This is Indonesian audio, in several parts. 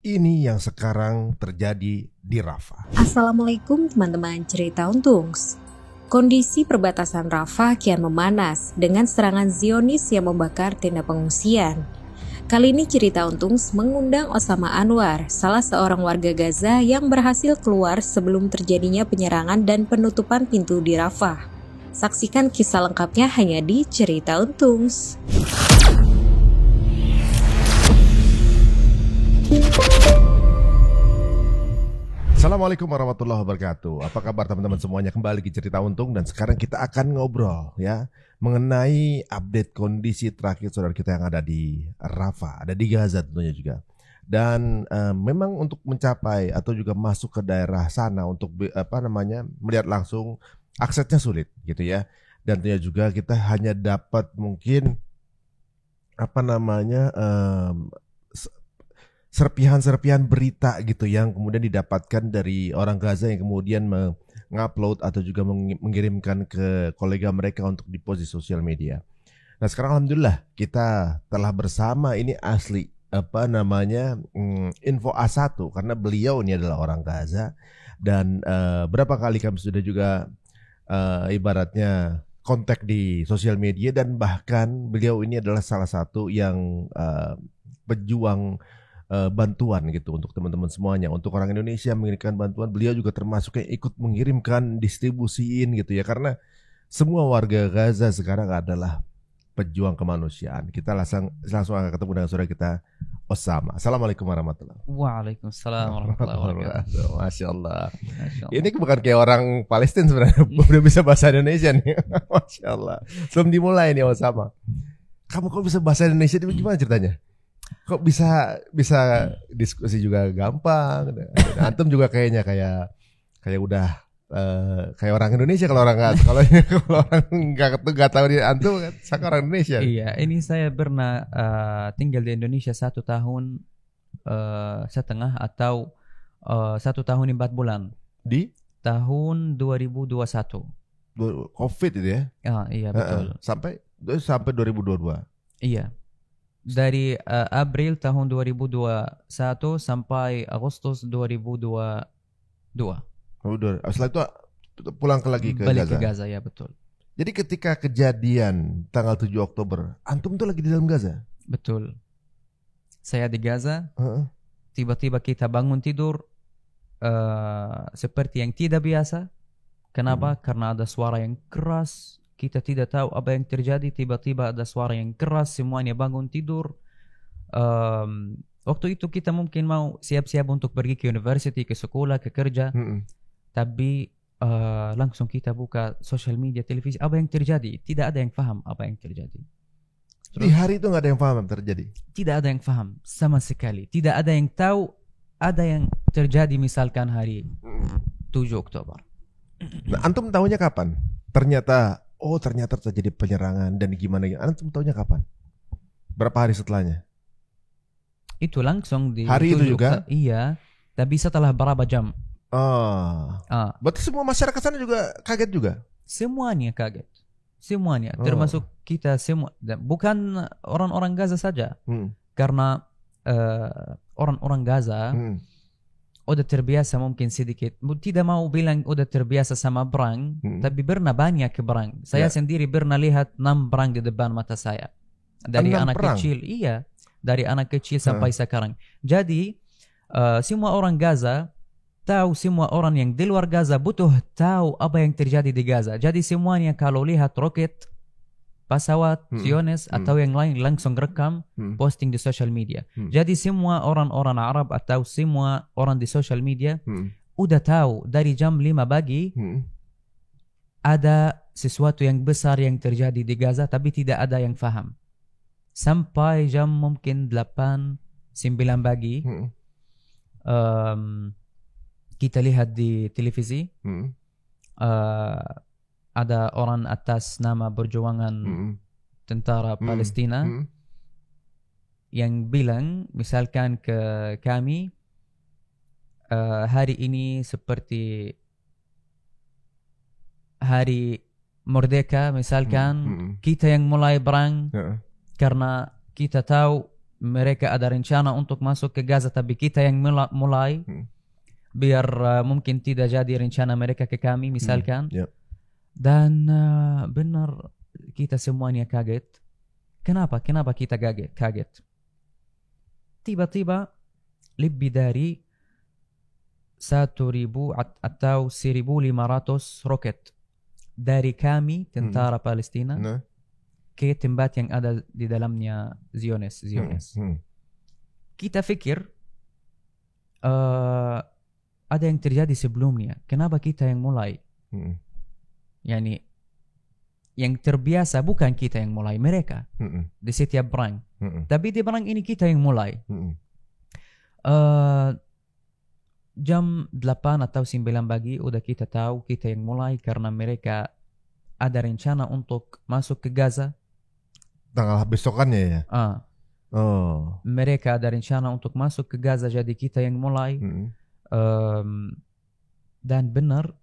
Ini yang sekarang terjadi di Rafah. Assalamualaikum teman-teman cerita Untungs. Kondisi perbatasan Rafah kian memanas dengan serangan Zionis yang membakar tenda pengungsian. Kali ini cerita Untungs mengundang Osama Anwar, salah seorang warga Gaza yang berhasil keluar sebelum terjadinya penyerangan dan penutupan pintu di Rafah. Saksikan kisah lengkapnya hanya di cerita Untungs. Assalamualaikum warahmatullahi wabarakatuh. Apa kabar teman-teman semuanya? Kembali ke cerita Untung dan sekarang kita akan ngobrol ya mengenai update kondisi terakhir saudara kita yang ada di Rafah, ada di Gaza tentunya juga. Dan memang untuk mencapai atau juga masuk ke daerah sana untuk melihat langsung aksesnya sulit gitu ya. Dan tentunya juga kita hanya dapat mungkin serpihan-serpihan berita gitu yang kemudian didapatkan dari orang Gaza yang kemudian mengupload atau juga mengirimkan ke kolega mereka untuk dipost di sosial media. Nah sekarang alhamdulillah kita telah bersama ini asli info A1 karena beliau ini adalah orang Gaza dan berapa kali kami sudah juga ibaratnya kontak di sosial media dan bahkan beliau ini adalah salah satu yang pejuang bantuan gitu untuk teman-teman semuanya. Untuk orang Indonesia mengirimkan bantuan, beliau juga termasuk yang ikut mengirimkan, distribusiin gitu ya. Karena semua warga Gaza sekarang adalah pejuang kemanusiaan. Kita langsung akan ketemu dengan saudara kita Osama. Assalamualaikum warahmatullahi wabarakatuh. Waalaikumsalam warahmatullahi wabarakatuh. Masya Allah. Masya Allah. Ini bukan kayak orang Palestina sebenarnya. Udah bisa bahasa Indonesia nih. Masya Allah. Sebelum dimulai nih Osama. Kamu kok bisa bahasa Indonesia? Gimana ceritanya? Kok bisa diskusi juga gampang. Antum juga kayaknya kayak udah kayak orang Indonesia kalau orang nggak tahu dia antum kan orang Indonesia. Iya, ini saya pernah tinggal di Indonesia 1 tahun setengah atau 1 tahun 4 bulan Di tahun 2021. COVID itu ya? Iya betul. Sampai 2022. Iya. Dari April tahun 2021 sampai Agustus 2022. Setelah itu pulang lagi ke balik Gaza. ke Gaza, ya betul. Jadi ketika kejadian tanggal 7 Oktober, antum tuh lagi di dalam Gaza? Betul. Saya di Gaza. Tiba-tiba kita bangun tidur seperti yang tidak biasa. Kenapa? Karena ada suara yang keras. Kita tidak tahu apa yang terjadi. Tiba-tiba ada suara yang keras. Semuanya bangun tidur. Waktu itu kita mungkin mau siap-siap untuk pergi ke university, ke sekolah, ke kerja. Tapi langsung kita buka social media, televisi. Apa yang terjadi? Tidak ada yang paham apa yang terjadi. Terus, di hari itu nggak ada yang paham yang terjadi? Tidak ada yang paham sama sekali. Tidak ada yang tahu ada yang terjadi misalkan hari 7 Oktober. Nah, antum tahunya kapan? Ternyata terjadi penyerangan dan gimana? Antum tahunya kapan? Berapa hari setelahnya? Itu langsung di hari itu juga? Iya, tapi setelah berapa jam? Berarti semua masyarakat sana juga kaget juga? Semuanya kaget. Semuanya, termasuk kita semua. Bukan orang-orang Gaza saja. Karena orang-orang Gaza udah terbiasa mungkin sedikit. Tidak mau bilang udah terbiasa sama perang, tapi pernah banyak perang. Saya sendiri pernah lihat 6 perang di depan mata saya. Dari anak kecil, iya. Dari anak kecil sampai sekarang. Jadi, semua orang Gaza tahu, semua orang yang di luar Gaza butuh tahu apa yang terjadi di Gaza. Jadi semuanya kalau lihat roket, pesawat, Zionis atau yang lain langsung rekam, posting di social media. Jadi semua orang-orang Arab atau semua orang di social media udah tahu dari jam 5 pagi ada sesuatu yang besar yang terjadi di Gaza, tapi tidak ada yang paham. Sampai jam mungkin 8-9 pagi kita lihat di televisi ada orang atas nama perjuangan tentara Palestina yang bilang misalkan ke kami hari ini seperti hari merdeka misalkan kita yang mulai perang karena kita tahu mereka ada rencana untuk masuk ke Gaza, tapi kita yang mulai. Biar mungkin tidak jadi rencana mereka ke kami misalkan. Dan benar kita semuanya kaget. Kenapa kita kaget? Tiba-tiba lebih dari 1,000 atau 1,500 roket dari kami tentara Palestina ke tempat yang ada di dalamnya Zionis. Kita pikir ada yang terjadi sebelumnya. Kenapa kita yang mulai? Yani yang terbiasa bukan kita yang mulai, mereka di setiap perang. Tapi di perang ini kita yang mulai. Jam 8 atau 9 pagi udah kita tahu kita yang mulai karena mereka ada rencana untuk masuk ke Gaza. Tanggal besokannya ya? Mereka ada rencana untuk masuk ke Gaza, jadi kita yang mulai. Dan benar,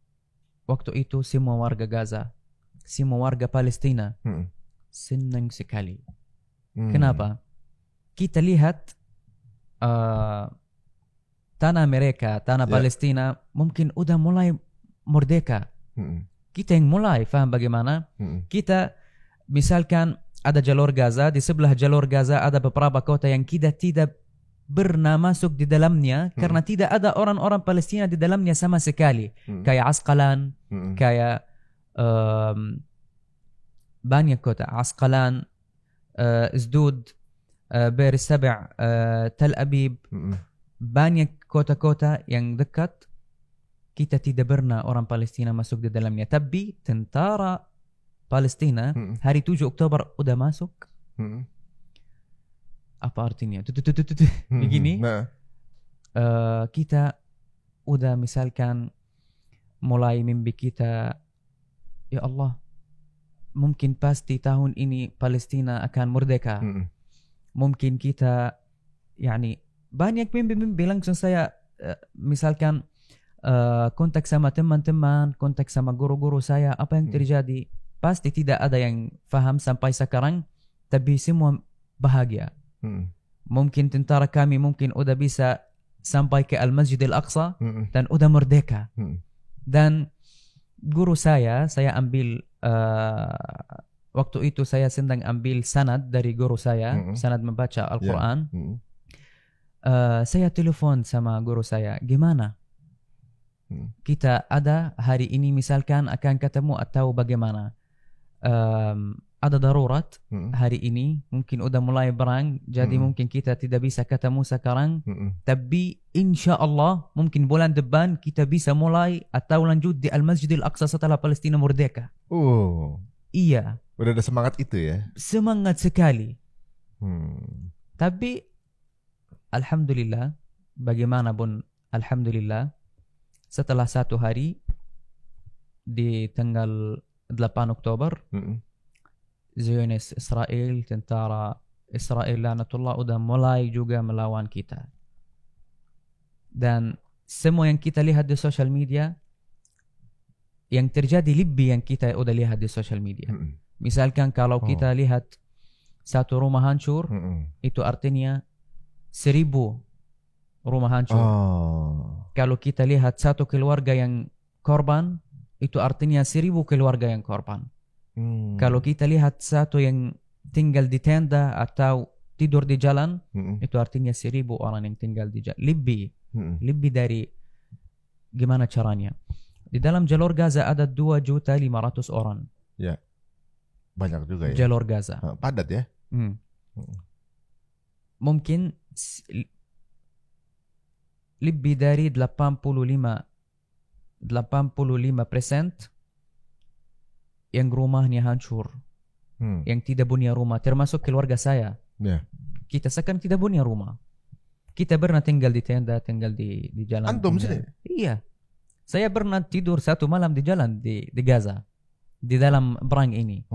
waktu itu semua warga Gaza, semua warga Palestina senang sekali. Kenapa? Kita lihat tanah mereka, tanah Palestina mungkin udah mulai merdeka. Kita yang mulai, faham bagaimana? Kita misalkan ada jalur Gaza, di sebelah jalur Gaza ada beberapa kota yang kita tidak pernah masuk di dalamnya karena tidak ada orang-orang Palestina di dalamnya sama sekali. Kayak Asqalan, kayak banyak kota. Asqalan, Asdod, Beer Saba', Tel Aviv. Banyak kota-kota yang dekat kita tidak pernah orang Palestina masuk di dalamnya. Tapi tentara Palestina hari 7 Oktober udah masuk. Apa artinya? Begini. Kita udah misalkan mulai mimpi kita, ya Allah, mungkin pasti tahun ini Palestina akan merdeka. Mungkin kita yani banyak mimpi langsung saya misalkan kontak sama teman-teman, kontak sama guru-guru saya, apa yang terjadi? Pasti tidak ada yang faham sampai sekarang, tapi semua bahagia. Mungkin tentara kami mungkin udah bisa sampai ke Al-Masjid Al-Aqsa dan udah merdeka. Dan guru saya ambil waktu itu saya sedang ambil sanad dari guru saya, sanad membaca Al-Quran. Saya telepon sama guru saya, gimana? Kita ada hari ini misalkan akan ketemu atau bagaimana? Ada darurat hari ini, mungkin udah mulai perang, jadi mungkin kita tidak bisa ketemu sekarang. Tapi insya Allah mungkin bulan depan kita bisa mulai atau lanjut di Al-Masjid Al-Aqsa setelah Palestina merdeka. Iya. Udah ada semangat itu ya? Semangat sekali. Tapi alhamdulillah, bagaimanapun alhamdulillah, setelah 1 hari di tanggal 8 Oktober, Zionis Israel, tentara Israel laknatullah udah mulai juga melawan kita. Dan semua yang kita lihat di social media, yang terjadi lebih yang kita udah lihat di social media. Misalkan kalau kita lihat satu rumah hancur, itu artinya 1,000 rumah hancur. Kalau kita lihat satu keluarga yang korban, itu artinya 1,000 keluarga yang korban. Kalau kita lihat satu yang tinggal di tenda atau tidur di jalan, itu artinya 1,000 orang yang tinggal di jalan. Lebih dari gimana caranya. Di dalam jalur Gaza ada 2.500.000 orang. Ya, banyak juga ya. Jalur Gaza. Padat ya. Mungkin lebih dari 85% yang rumahnya hancur, yang tidak punya rumah, termasuk keluarga saya. Kita sekarang tidak punya rumah. Kita pernah tinggal di tenda, tinggal di jalan. Antum sih? Iya. Saya pernah tidur 1 malam di jalan di Gaza, di dalam perang ini.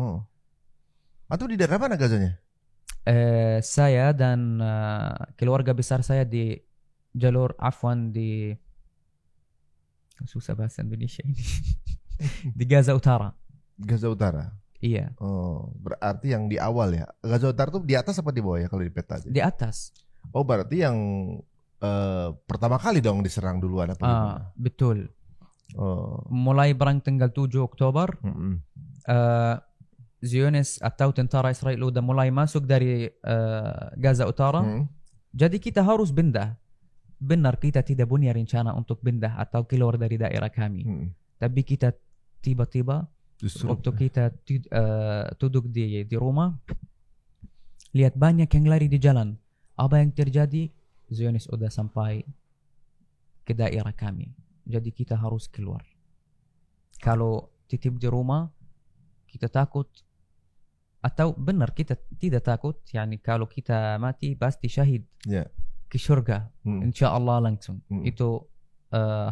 Antum di daerah mana Gazanya? Saya dan keluarga besar saya di jalur di susah bahasa Indonesia ini. Di Gaza Utara. Gaza Utara. Iya. Oh, berarti yang di awal ya. Gaza Utara tuh di atas apa di bawah ya kalau di peta aja? Di atas. Oh, berarti yang pertama kali dong diserang duluan apa gimana? Betul. Oh. Mulai perang tanggal 7 Oktober, Zionis atau tentara Israel udah mulai masuk dari Gaza Utara. Jadi kita harus pindah. Benar kita tidak punya rencana untuk pindah atau keluar dari daerah kami. Tapi kita tiba-tiba waktu kita duduk di rumah, lihat banyak yang lari di jalan. Apa yang terjadi? Zionis udah sampai ke daerah kami. Jadi kita harus keluar. Kalau titip di rumah, kita takut. Atau benar kita tidak takut. Yani kalau kita mati pasti syahid. Ke surga. Insya Allah langsung. Itu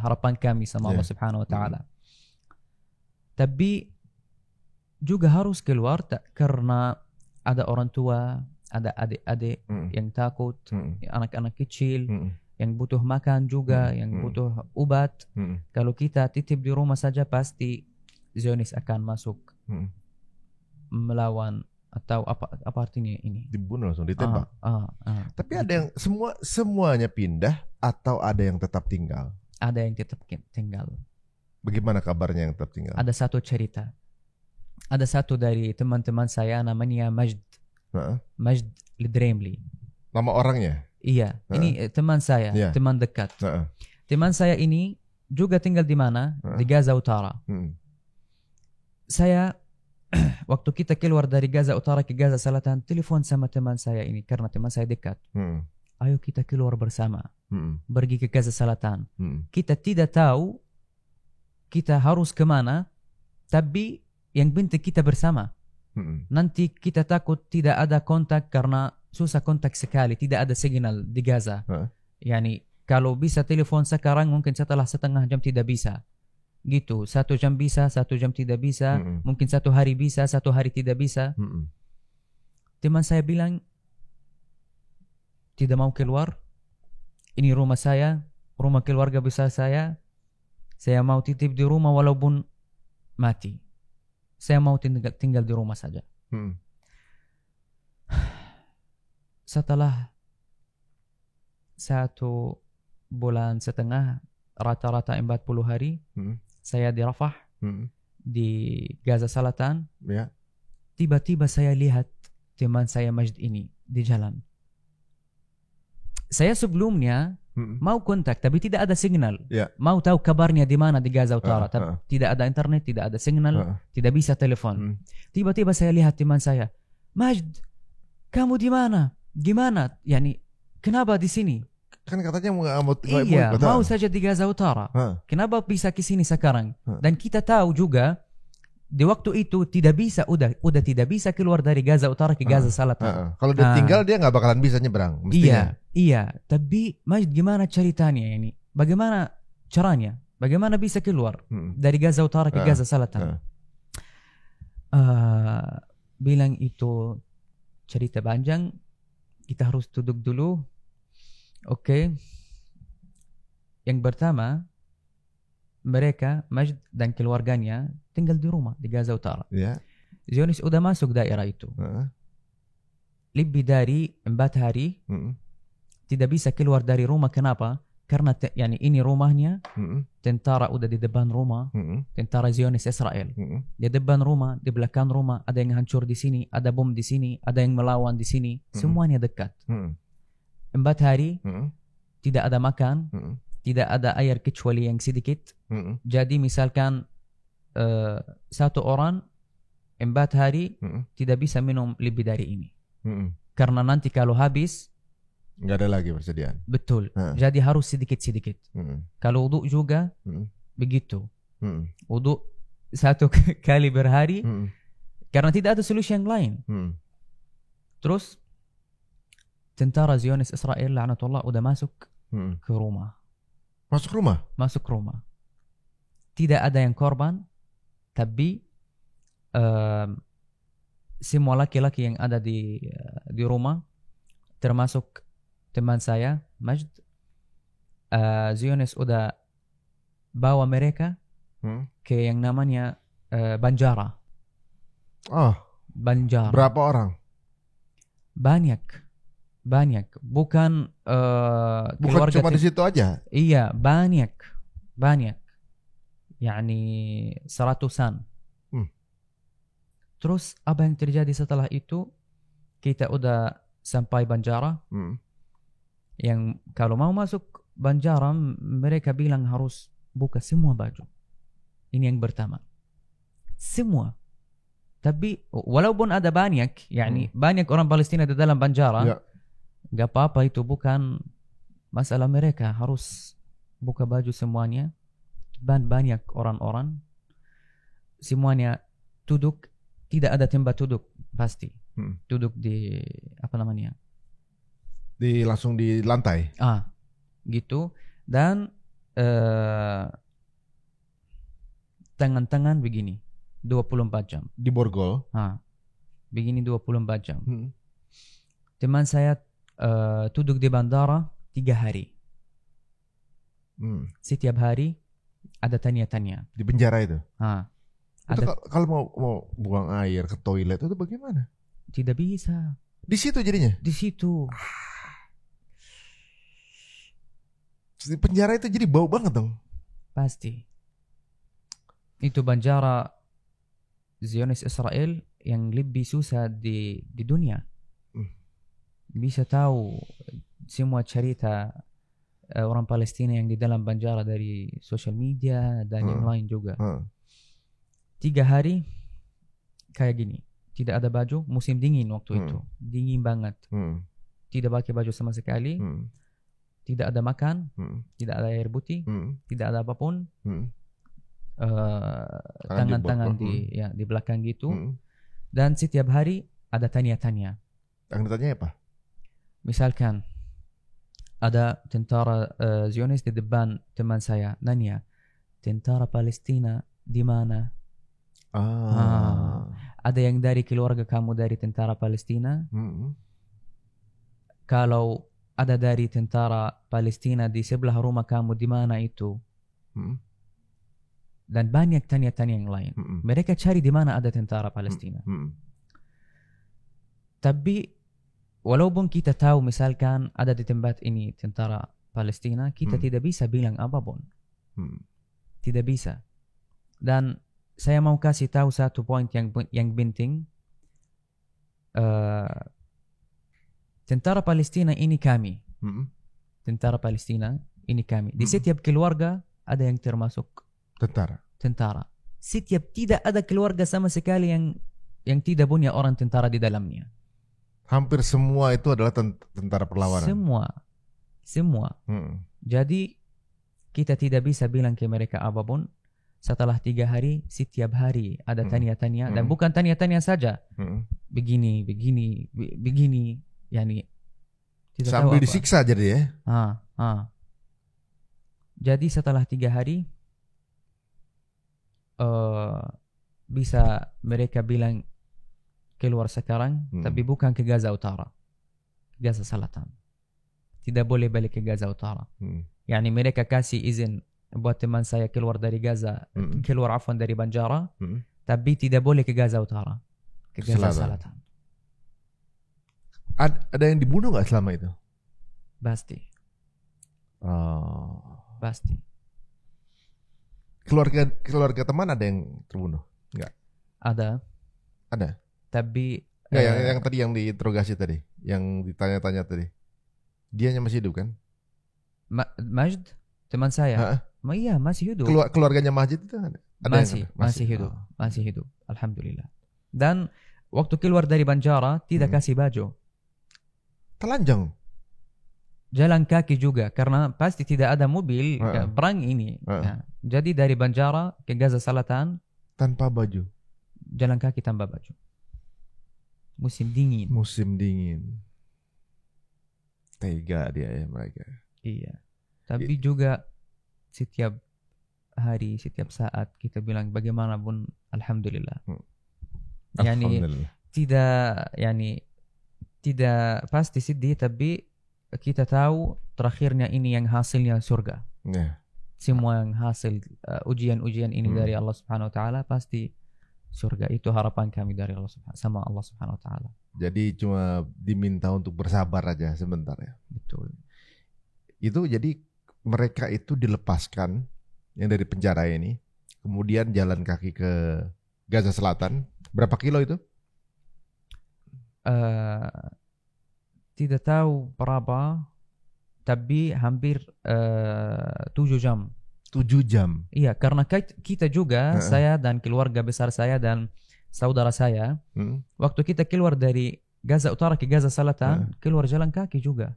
harapan kami sama Allah Subhanahu Wa Taala. Tapi juga harus keluar karena ada orang tua, ada adik-adik yang takut, anak-anak kecil yang butuh makan juga, yang butuh obat. Kalau kita titip di rumah saja pasti Zionis akan masuk melawan atau apa artinya ini? Dibunuh langsung, ditembak. Tapi ada yang semuanya pindah atau ada yang tetap tinggal? Ada yang tetap tinggal. Bagaimana kabarnya yang tetap tinggal? Ada satu cerita. Ada satu dari teman-teman saya namanya Majd. Majd Ledremli. Nama orangnya? Iya, ini teman saya, teman dekat. Teman saya ini juga tinggal di mana? Di Gaza Utara. Saya waktu kita keluar dari Gaza Utara ke Gaza Selatan, telepon sama teman saya ini karena teman saya dekat. Ayo kita keluar bersama, pergi ke Gaza Selatan. Kita tidak tahu kita harus kemana, tapi yang penting kita bersama. Nanti kita takut tidak ada kontak karena susah kontak sekali, tidak ada signal di Gaza. Yani kalau bisa telepon sekarang mungkin setelah setengah jam tidak bisa. Gitu, 1 jam bisa, 1 jam tidak bisa, mungkin 1 hari bisa, 1 hari tidak bisa. Teman saya bilang tidak mau keluar. Ini rumah saya, rumah keluarga besar saya. Saya mau titip di rumah walaupun mati. Saya mau tinggal di rumah saja. Setelah 1,5 bulan, rata-rata 40 hari, saya di Rafah, di Gaza Selatan. Tiba-tiba saya lihat teman saya Majd ini di jalan. Saya sebelumnya mau kontak tapi tidak ada signal. Mau tahu kabarnya di mana di Gaza Utara. Tidak ada internet, tidak ada signal, tidak bisa telepon. Tiba-tiba saya lihat teman saya, Majd, kamu di mana? Gimana? Yani kenapa di sini? Kan katanya mau saja di Gaza Utara. Kenapa bisa ke sini sekarang? Dan kita tahu juga di waktu itu tidak bisa, udah tidak bisa keluar dari Gaza Utara ke Gaza Selatan. Kalau dia tinggal dia nggak bakalan bisa nyebrang. Mestinya. Iya. Tapi Majd gimana ceritanya ini? Bagaimana caranya? Bagaimana bisa keluar dari Gaza Utara ke Gaza Selatan? Bilang itu cerita panjang. Kita harus duduk dulu. Oke. Yang pertama, mereka Majd dan keluarganya tinggal di rumah di Gaza Utara. Zionis udah masuk daerah itu. Lebih dari 4 hari tidak bisa keluar dari rumah. Kenapa? Karena ini rumahnya, tentara udah di depan rumah, tentara Zionis Israel. Di depan rumah, di belakang rumah, ada yang hancur di sini, ada bom di sini, ada yang melawan di sini, semuanya dekat. 4 hari tidak ada makan, tidak ada air kecuali yang sedikit. Jadi misalkan 1 orang 4 hari tidak bisa minum lebih dari ini. Karena nanti kalau habis nggak ada lagi persediaan. Betul. Jadi harus sedikit-sedikit. Kalau wudu juga begitu. Wudu 1 kali berhari karena tidak ada solusi yang lain. Terus tentara Zionis Israel laknatullah udah masuk ke rumah. Masuk rumah? Masuk rumah. Tidak ada yang korban, tapi semua laki-laki yang ada di rumah, termasuk teman saya Majd, Zionis udah bawa mereka ke yang namanya Banjara. Oh, Banjar. berapa orang? Banyak. Bukan Bukan cuma di situ aja. Iya, banyak. Yani seratusan. Terus apa yang terjadi setelah itu? Kita udah sampai Banjara. Yang kalau mau masuk Banjara, mereka bilang harus buka semua baju. Ini yang pertama. Semua. Tapi walaupun ada banyak, yani banyak orang Palestina di dalam Banjara, gak apa-apa, itu bukan masalah mereka. Harus buka baju semuanya. Banyak orang-orang, semuanya duduk, tidak ada tempat duduk pasti. Duduk di apa namanya? Langsung di lantai. Gitu. Dan tangan-tangan begini 24 jam. Di borgol. Begini 24 jam. Teman saya duduk di bandara 3 hari. Setiap hari ada tanya-tanya. Di penjara itu? Itu kalau mau buang air ke toilet itu bagaimana? Tidak bisa. Di situ jadinya? Di situ. Di penjara itu jadi bau banget dong? Pasti. Itu Banjara Zionis Israel yang lebih susah di dunia. Bisa tahu semua cerita orang Palestina yang di dalam Banjara dari sosial media dan yang lain juga. 3 hari kayak gini, tidak ada baju, musim dingin waktu itu, dingin banget, tidak pakai baju sama sekali, tidak ada makan, tidak ada air putih, tidak ada apapun, tangan-tangan di belakang gitu, dan setiap hari ada tanya-tanya. Tanya-tanya apa? Misalkan ada tentara Zionis di depan teman saya, nanya, tentara Palestina di mana? Ada yang dari keluarga kamu dari tentara Palestina? Kalau ada dari tentara Palestina di sebelah rumah kamu, di mana itu? Dan banyak tanya-tanya yang lain. Mereka cari di mana ada tentara Palestina. Tapi walaupun kita tahu misalkan ada di tempat ini tentara Palestina, kita tidak bisa bilang apapun. Tidak bisa. Dan saya mau kasih tahu satu poin yang penting. Tentara Palestina ini kami. Tentara Palestina ini kami. Di setiap keluarga ada yang termasuk tentara. Setiap tidak ada keluarga sama sekali yang tidak punya orang tentara di dalamnya. Hampir semua itu adalah tentara perlawanan. Semua. Jadi kita tidak bisa bilang ke mereka apapun. Setelah 3 hari, setiap hari ada tanya-tanya. Dan bukan tanya-tanya saja. Begini. Yani tidak sambil tahu disiksa jadi ya. Jadi setelah 3 hari bisa mereka bilang keluar sekarang, tapi bukan ke Gaza Utara, Gaza Selatan. Tidak boleh balik ke Gaza Utara. Yani mereka kasih izin buat teman saya keluar dari Gaza, keluar dari Banjara, tapi tidak boleh ke Gaza Utara, ke Gaza Selatan. Ada yang dibunuh nggak selama itu? Pasti. Pasti. Keluarga teman ada yang terbunuh? Enggak. Ada. Tapi yang tadi yang diinterogasi tadi, yang ditanya-tanya tadi, dianya masih hidup kan? Majd teman saya. Iya, masih hidup. Keluarganya Majid itu ada? Masih hidup. Masih hidup. Alhamdulillah. Dan waktu keluar dari Banjara tidak kasih baju. Telanjang. Jalan kaki juga karena pasti tidak ada mobil perang ini. Jadi dari Banjara ke Gaza Selatan tanpa baju. Jalan kaki tanpa baju. Musim dingin. Tega dia ya mereka. Iya. Tapi juga setiap hari, setiap saat kita bilang bagaimanapun alhamdulillah. Yani tidak pasti sedih, tapi kita tahu terakhirnya ini yang hasilnya surga. Semua yang hasil ujian-ujian ini dari Allah Subhanahu wa taala pasti Surga itu harapan kami dari Allah sama Allah Subhanahu wa taala. Jadi cuma diminta untuk bersabar aja sebentar ya. Betul. Itu jadi mereka itu dilepaskan yang dari penjara ini, kemudian jalan kaki ke Gaza Selatan. Berapa kilo itu? Tidak tahu berapa, tapi hampir 7 jam. 7 jam. Iya, karena kita juga, saya dan keluarga besar saya dan saudara saya, waktu kita keluar dari Gaza Utara ke Gaza Selatan, keluar jalan kaki juga.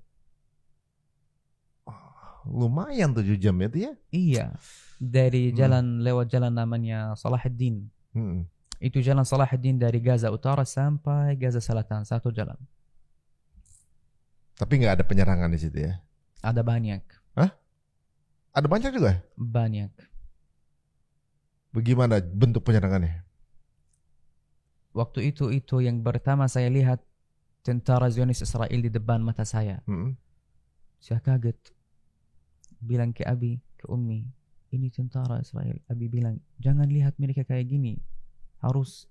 Lumayan 7 jam itu ya? Iya, dari lewat jalan namanya Salahuddin. Itu jalan Salahuddin dari Gaza Utara sampai Gaza Selatan, satu jalan. Tapi nggak ada penyerangan di situ ya? Ada banyak. Hah? Ada banyak juga? Banyak. Bagaimana bentuk penyerangannya? Waktu itu yang pertama saya lihat tentara Zionis Israel di depan mata saya. Saya kaget. Bilang ke Abi, ke Ummi, ini tentara Israel. Abi bilang, jangan lihat mereka kayak gini. Harus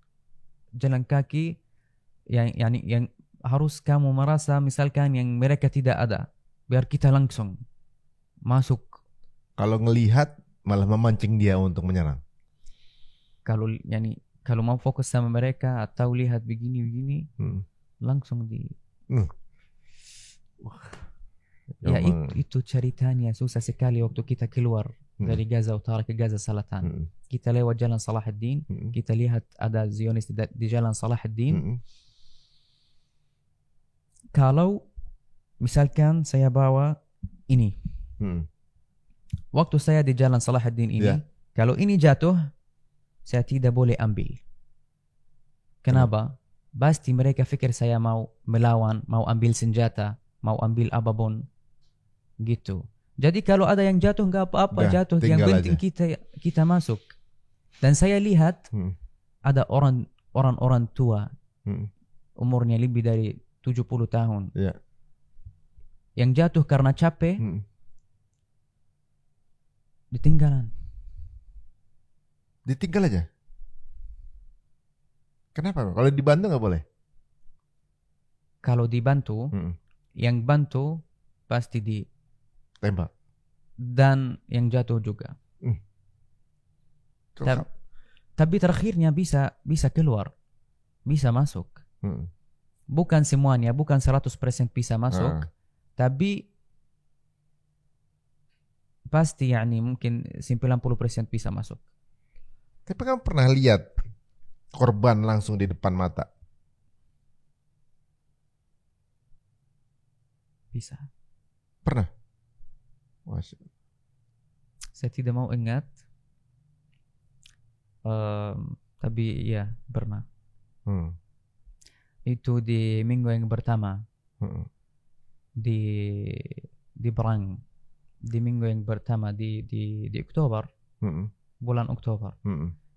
jalan kaki yang harus kamu merasa misalkan yang mereka tidak ada. Biar kita langsung masuk. Kalau ngelihat malah memancing dia untuk menyerang. Kalau mau fokus sama mereka atau lihat begini langsung di. Ya itu ceritanya susah sekali waktu kita keluar dari Gaza Utara ke Gaza Selatan. Kita lewat jalan Salahuddin, kita lihat ada Zionis di jalan Salahuddin. Kalau misalkan saya bawa ini. Waktu saya di jalan Salahuddin ini, kalau ini jatuh, saya tidak boleh ambil. Kenapa? Pasti mereka pikir saya mau melawan, mau ambil senjata, mau ambil apapun. Gitu. Jadi kalau ada yang jatuh nggak apa-apa, jatuh. Yang penting kita masuk. Dan saya lihat ada orang tua, umurnya lebih dari 70 tahun, yang jatuh karena capek. Ditinggal aja. Kenapa? Kalau dibantu nggak boleh? Kalau dibantu, yang bantu pasti ditembak. Dan yang jatuh juga. Tapi terakhirnya bisa keluar, bisa masuk. Bukan semuanya, bukan 100% bisa masuk, tapi pasti mungkin 90% bisa masuk. Tapi kamu pernah lihat korban langsung di depan mata? Bisa. Pernah? Saya tidak mau ingat. Tapi ya pernah. Itu di minggu yang pertama. Di perang. Di minggu yang pertama di Oktober, bulan Oktober.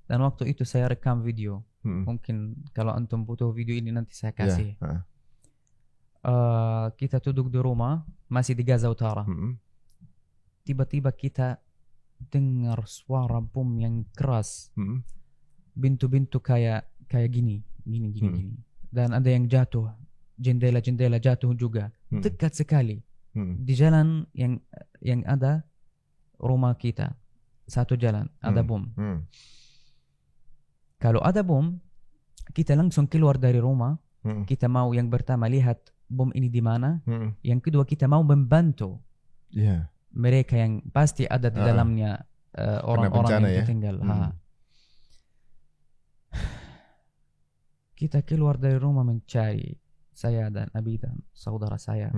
Dan waktu itu saya rekam video. Mungkin kalau antum butuh video ini nanti saya kasih. Kita duduk di rumah, masih di Gaza Utara. Tiba-tiba kita dengar suara bom yang keras. Pintu-pintu kayak gini. Dan ada yang jatuh, jendela jatuh juga. Dekat sekali. Di jalan yang ada rumah kita, satu jalan ada bom. Kalau ada bom, kita langsung keluar dari rumah. Kita mau yang pertama lihat bom ini di mana. Yang kedua kita mau membantu mereka yang pasti ada di dalamnya, orang-orang yang tinggal. Kita keluar dari rumah mencari, saya dan Abi dan saudara saya.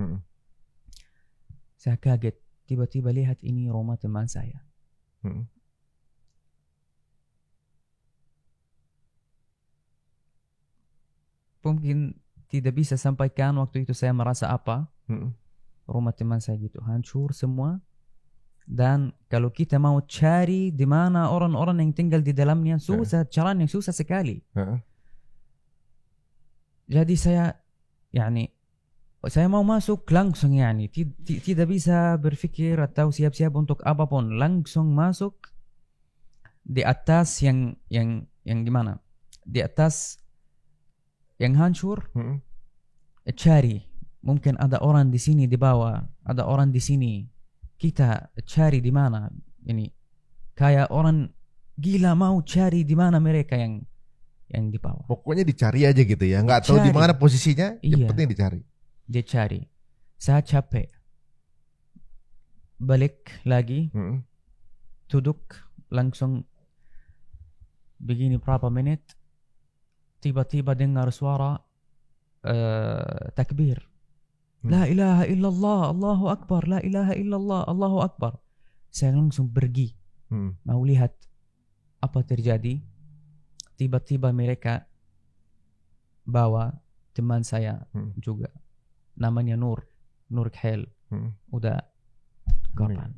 Saya kaget, tiba-tiba lihat ini rumah teman saya. Mungkin tidak bisa sampaikan waktu itu saya merasa apa. Rumah teman saya gitu hancur semua. Dan kalau kita mau cari di mana orang-orang yang tinggal di dalamnya, susah, caranya susah sekali. Jadi saya mau masuk langsung, tidak bisa berpikir atau siap-siap untuk apapun, langsung masuk di atas yang gimana, di atas yang hancur, cari. Mungkin ada orang di sini di bawah, ada orang di sini. Kita cari di mana ini. Kayak orang gila mau cari di mana mereka yang di bawah. Pokoknya dicari aja gitu ya. Nggak tahu di mana posisinya, yang penting dicari. Dia cari. Saya capek. Balik lagi. Duduk langsung begini berapa menit. Tiba-tiba dengar suara takbir. La ilaha illallah, Allahu Akbar, la ilaha illallah, Allahu Akbar. Saya langsung pergi. Mau lihat apa terjadi. Tiba-tiba mereka bawa teman saya juga. Namanya Nur Khel. Udah kapan?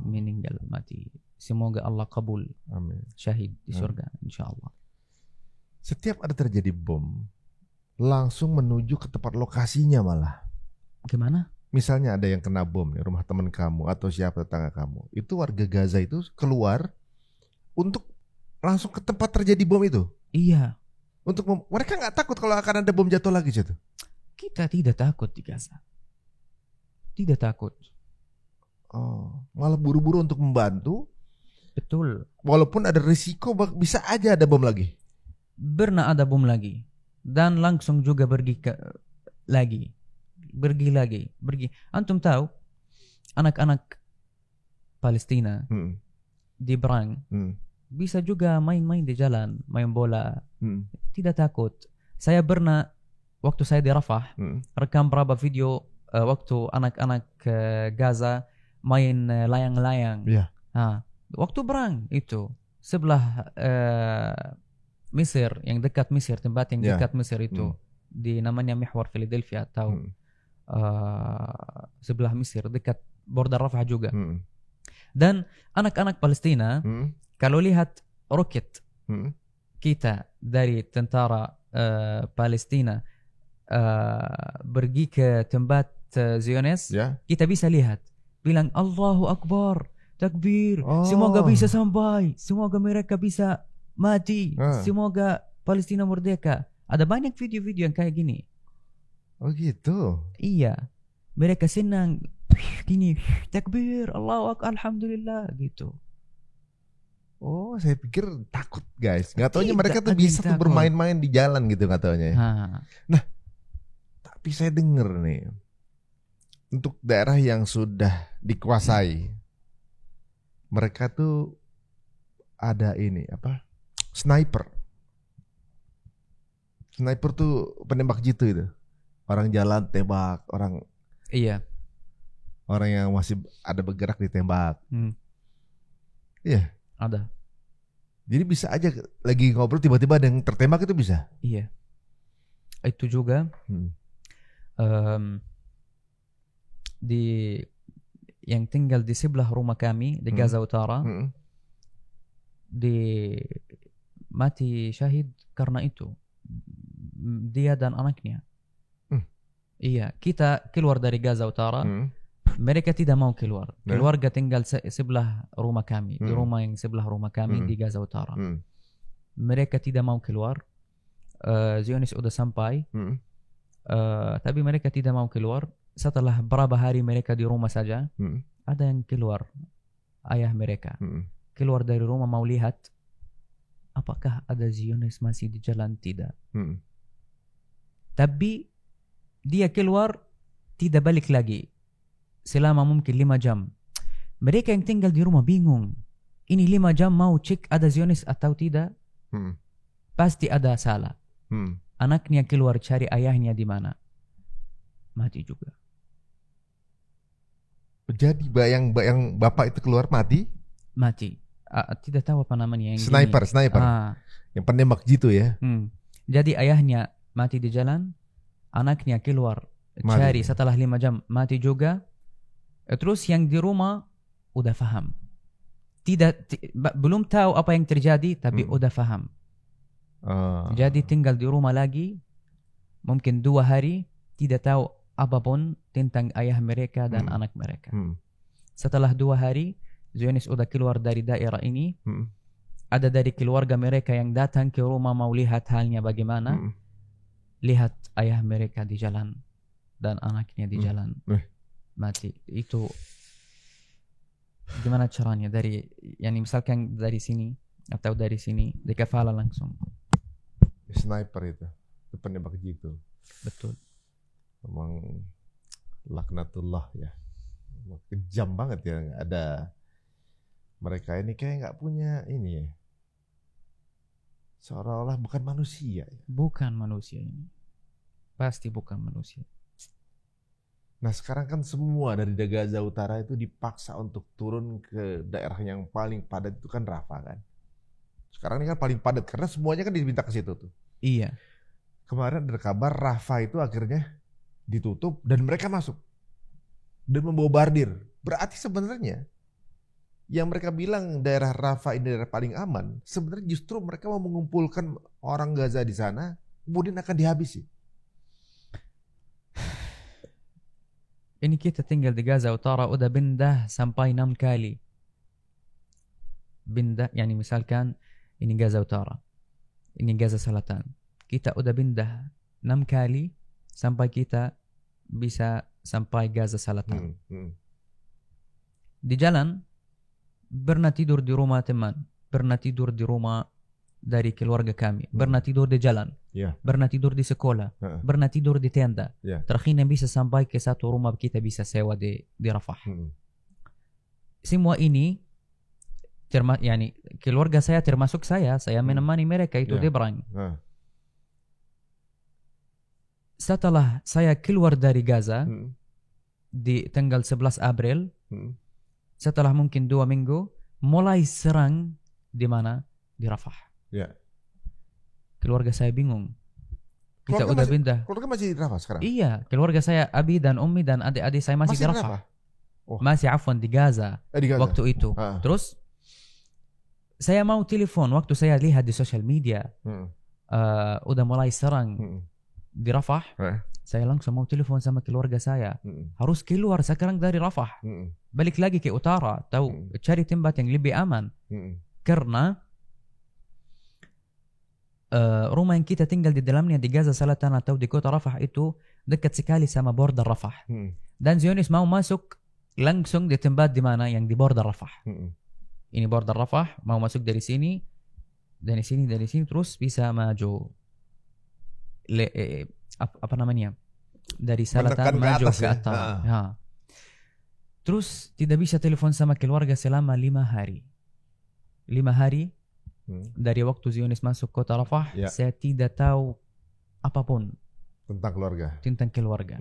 Meninggal, mati. Semoga Allah kabul. Amin. Syahid di surga, insyaallah. Setiap ada terjadi bom, langsung menuju ke tempat lokasinya malah. Gimana? Misalnya ada yang kena bom nih, rumah teman kamu atau siapa tetangga kamu. Itu warga Gaza itu keluar untuk langsung ke tempat terjadi bom itu. Iya. Mereka nggak takut kalau akan ada bom jatuh lagi situ. Kita tidak takut di Gaza. Tidak takut. Oh, malah buru-buru untuk membantu. Betul. Walaupun ada risiko bisa aja ada bom lagi. Pernah ada bom lagi. Dan langsung juga pergi lagi. Antum tahu anak-anak Palestina di Brang bisa juga main-main di jalan, main bola, tidak takut. Saya pernah waktu saya di Rafah rekam beberapa video waktu anak-anak Gaza main layang-layang. Waktu Brang itu sebelah Mesir, yang dekat Mesir, tempat yang dekat Mesir itu di namanya Mihwar Philadelphia atau sebelah Mesir dekat border Rafah juga. Dan anak-anak Palestina kalau lihat roket kita dari tentara Palestina pergi ke tempat Zionis, kita bisa lihat bilang Allahu Akbar, takbir, semoga bisa sampai, semoga mereka bisa mati, semoga Palestina merdeka. Ada banyak video-video yang kayak gini. Oh gitu. Iya. Mereka senang gini, takbir, Allahu Akbar, alhamdulillah gitu. Oh, saya pikir takut, guys. Nggak taunya mereka tuh bisa tuh bermain-main di jalan gitu, nggak taunya. Nah, tapi saya dengar nih, untuk daerah yang sudah dikuasai, mereka tuh ada ini apa? Sniper tuh penembak jitu itu. Orang jalan tembak, orang yang masih ada bergerak ditembak. Iya. Ada. Jadi bisa aja lagi ngobrol tiba-tiba ada yang tertembak itu bisa. Iya. Itu juga di yang tinggal di sebelah rumah kami di Gaza Utara. Mati syahid karena itu. Dia dan anaknya. Iya, kita keluar dari Gaza Utara. Mereka tidak mau keluar. Keluarga tinggal sebelah rumah kami, di rumah yang sebelah rumah kami di Gaza Utara. Mereka tidak mau keluar. Zionis sudah sampai. Tapi mereka tidak mau keluar. Setelah berapa hari mereka di rumah saja, ada yang keluar, ayah mereka. Keluar dari rumah mau lihat apakah ada Zionis masih di jalan, tidak. Tapi dia keluar tidak balik lagi selama mungkin 5 jam. Mereka yang tinggal di rumah bingung. Ini 5 jam mau cek ada Zionis atau tidak. Pasti ada salah. Anaknya keluar cari ayahnya di mana. Mati juga. Jadi yang bapak itu keluar mati? Mati. Tidak tahu apa namanya yang sniper. Yang penembak jitu ya. Jadi ayahnya mati di jalan, anaknya keluar mati. Cari setelah 5 jam mati juga. Terus yang di rumah udah faham. Belum tahu apa yang terjadi tapi udah faham. Jadi tinggal di rumah lagi mungkin 2 hari tidak tahu apapun tentang ayah mereka dan anak mereka. Setelah 2 hari Zionis udah keluar dari daerah ini. ada dari keluarga mereka yang datang ke rumah mau lihat halnya bagaimana. Lihat ayah mereka di jalan dan anaknya di jalan mati. Itu gimana caranya dari, yani misalkan dari sini atau dari sini di kepala langsung. Sniper itu penembak jitu. Betul. Memang laknatullah ya. Kejam banget ya. Ada mereka ini kayak nggak punya ini ya. Seolah-olah bukan manusia ya. Bukan manusia ini. Pasti bukan manusia. Nah sekarang kan semua dari Gaza Utara itu dipaksa untuk turun ke daerah yang paling padat itu kan Rafah kan. Sekarang ini kan paling padat karena semuanya kan diminta ke situ tuh. Iya. Kemarin ada kabar Rafah itu akhirnya ditutup dan mereka masuk dan membobardir. Berarti sebenarnya yang mereka bilang daerah Rafah ini daerah paling aman, sebenarnya justru mereka mau mengumpulkan orang Gaza di sana, kemudian akan dihabisi. Ini kita tinggal di Gaza Utara udah pindah sampai 6 kali. Pindah, yani misalkan ini Gaza Utara, ini Gaza Selatan. Kita udah pindah 6 kali sampai kita bisa sampai Gaza Selatan. Di jalan pernah tidur di rumah teman, pernah tidur di rumah dari keluarga kami, pernah tidur di jalan, pernah tidur di sekolah, pernah tidur di tenda. Terakhirnya bisa sampai ke satu rumah kita bisa sewa di Rafah. Semua ini yani keluarga saya termasuk saya menemani mereka itu di Brang. Setelah saya keluar dari Gaza di tanggal 11 April, setelah mungkin 2 minggu mulai serang di mana? Di Rafah. Keluarga saya bingung. Kita udah pindah. Keluarga masih di Rafah sekarang? Iya, keluarga saya, abi dan ummi dan adik-adik saya masih di Rafah. Masih di Gaza. Di Gaza waktu itu. Terus saya mau telepon waktu saya lihat di sosial media udah mulai serang di Rafah. Saya langsung mau telepon sama keluarga saya. Harus keluar sekarang dari Rafah. Balik lagi ke utara, tahu cari tempat yang lebih aman. Karena rumah yang kita tinggal di dalamnya di Gaza Selatan atau di kota Rafah itu dekat sekali sama border Rafah. Dan Zionis mau masuk langsung di tempat di mana yang di border Rafah. Ini border Rafah, mau masuk dari sini, dari sini terus bisa maju. Apa namanya? Dari Selatan maju ke atas. Terus tidak bisa telepon sama keluarga selama 5 hari. 5 hari dari waktu Zionis masuk kota Rafah, saya tidak tahu apapun tentang keluarga.